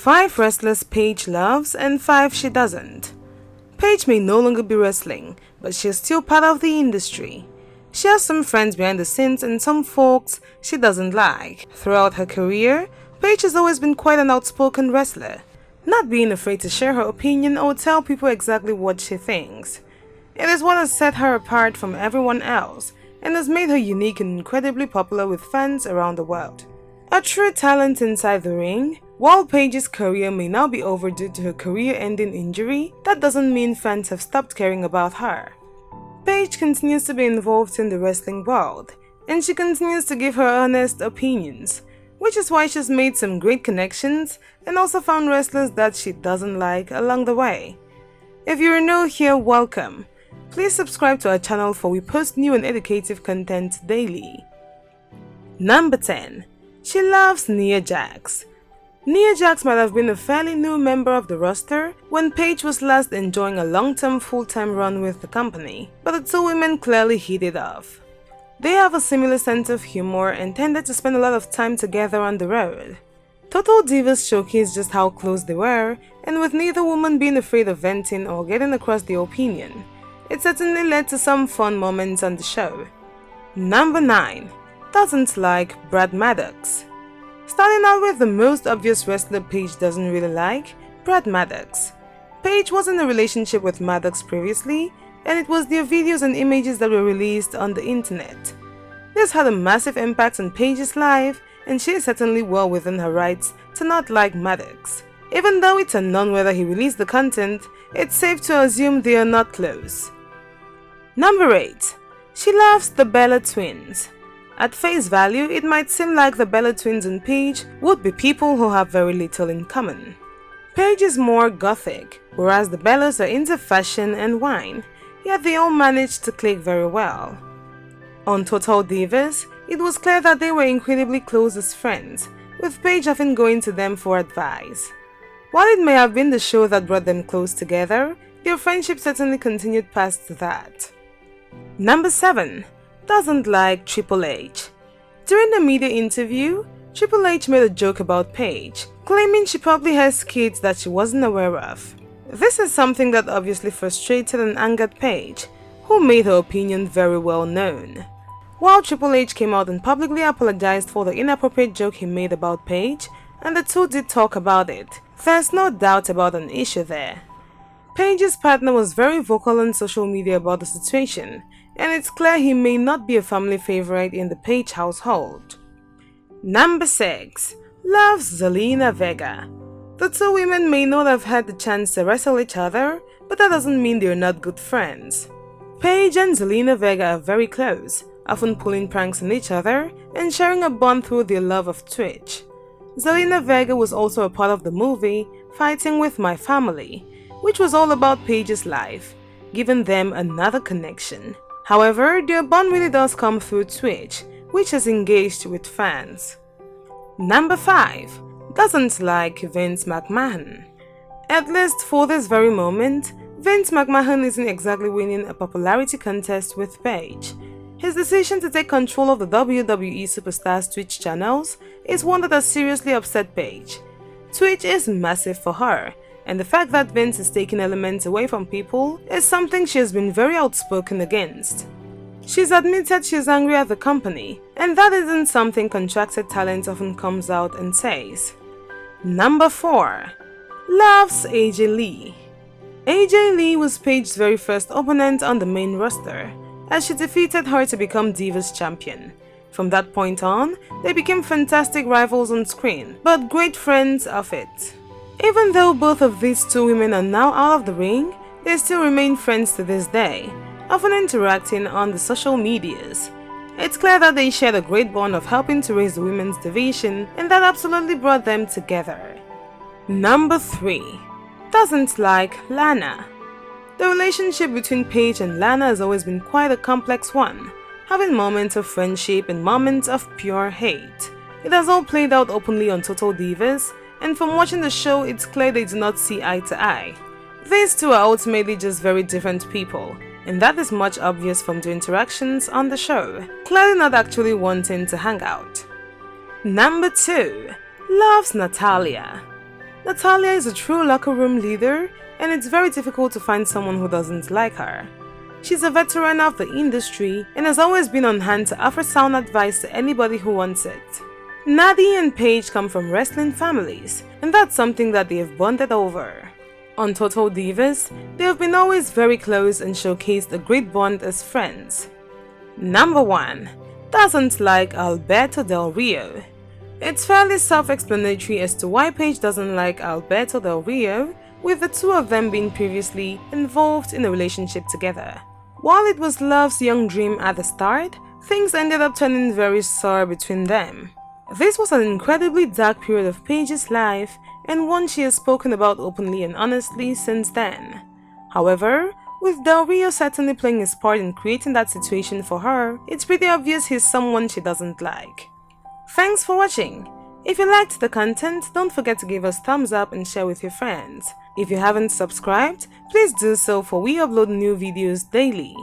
5 wrestlers Paige loves and 5 she doesn't. Paige may no longer be wrestling, but she is still part of the industry. She has some friends behind the scenes and some folks she doesn't like. Throughout her career, Paige has always been quite an outspoken wrestler, not being afraid to share her opinion or tell people exactly what she thinks. It is what has set her apart from everyone else and has made her unique and incredibly popular with fans around the world. A true talent inside the ring, while Paige's career may now be over due to her career-ending injury, that doesn't mean fans have stopped caring about her. Paige continues to be involved in the wrestling world, and she continues to give her honest opinions, which is why she's made some great connections and also found wrestlers that she doesn't like along the way. If you're new here, welcome. Please subscribe to our channel for we post new and educative content daily. Number 10. She loves Nia Jax. Nia Jax might have been a fairly new member of the roster when Paige was last enjoying a long-term full-time run with the company, but the two women clearly hit it off. They have a similar sense of humor and tended to spend a lot of time together on the road. Total Divas showcased just how close they were, and with neither woman being afraid of venting or getting across their opinion, it certainly led to some fun moments on the show. Number 9. Doesn't like Brad Maddox. Starting out with the most obvious wrestler Paige doesn't really like, Brad Maddox. Paige was in a relationship with Maddox previously, and it was their videos and images that were released on the internet. This had a massive impact on Paige's life, and she is certainly well within her rights to not like Maddox. Even though it's unknown whether he released the content, it's safe to assume they are not close. Number 8. She loves the Bella twins. At face value, it might seem like the Bella twins and Paige would be people who have very little in common. Paige is more gothic, whereas the Bellas are into fashion and wine, yet they all managed to click very well. On Total Divas, it was clear that they were incredibly close as friends, with Paige often going to them for advice. While it may have been the show that brought them close together, their friendship certainly continued past that. Number 7. Doesn't like Triple H. During the media interview, Triple H made a joke about Paige, claiming she probably has kids that she wasn't aware of. This is something that obviously frustrated and angered Paige, who made her opinion very well known. While Triple H came out and publicly apologized for the inappropriate joke he made about Paige, and the two did talk about it, there's no doubt about an issue there. Paige's partner was very vocal on social media about the situation, and it's clear he may not be a family favorite in the Paige household. Number 6. Loves Zelena Vega. The two women may not have had the chance to wrestle each other, but that doesn't mean they're not good friends. Paige and Zelena Vega are very close, often pulling pranks on each other and sharing a bond through their love of Twitch. Zelena Vega was also a part of the movie Fighting With My Family, which was all about Paige's life, giving them another connection. However, their bond really does come through Twitch, which is engaged with fans. Number 5. Doesn't like Vince McMahon. At least for this very moment, Vince McMahon isn't exactly winning a popularity contest with Paige. His decision to take control of the WWE Superstars Twitch channels is one that has seriously upset Paige. Twitch is massive for her, and the fact that Vince is taking elements away from people is something she has been very outspoken against. She's admitted she's angry at the company, and that isn't something contracted talent often comes out and says. Number 4. Loves AJ Lee. AJ Lee was Paige's very first opponent on the main roster, as she defeated her to become Divas champion. From that point on, they became fantastic rivals on screen, but great friends of it. Even though both of these two women are now out of the ring, they still remain friends to this day, often interacting on the social medias. It's clear that they shared a great bond of helping to raise the women's division, and that absolutely brought them together. Number 3. Doesn't like Lana. The relationship between Paige and Lana has always been quite a complex one, having moments of friendship and moments of pure hate. It has all played out openly on Total Divas, and from watching the show, it's clear they do not see eye to eye. These two are ultimately just very different people, and that is much obvious from their interactions on the show, clearly not actually wanting to hang out. Number 2. Loves Natalya. Natalya is a true locker room leader, and it's very difficult to find someone who doesn't like her. She's a veteran of the industry and has always been on hand to offer sound advice to anybody who wants it. Nadia and Paige come from wrestling families, and that's something that they have bonded over. On Total Divas, they have been always very close and showcased a great bond as friends. Number 1. Doesn't like Alberto Del Rio. It's fairly self-explanatory as to why Paige doesn't like Alberto Del Rio, with the two of them being previously involved in a relationship together. While it was love's young dream at the start, things ended up turning very sour between them. This was an incredibly dark period of Paige's life, and one she has spoken about openly and honestly since then. However, with Del Rio certainly playing his part in creating that situation for her, it's pretty obvious he's someone she doesn't like. Thanks for watching. If you liked the content, don't forget to give us thumbs up and share with your friends. If you haven't subscribed, please do so, for we upload new videos daily.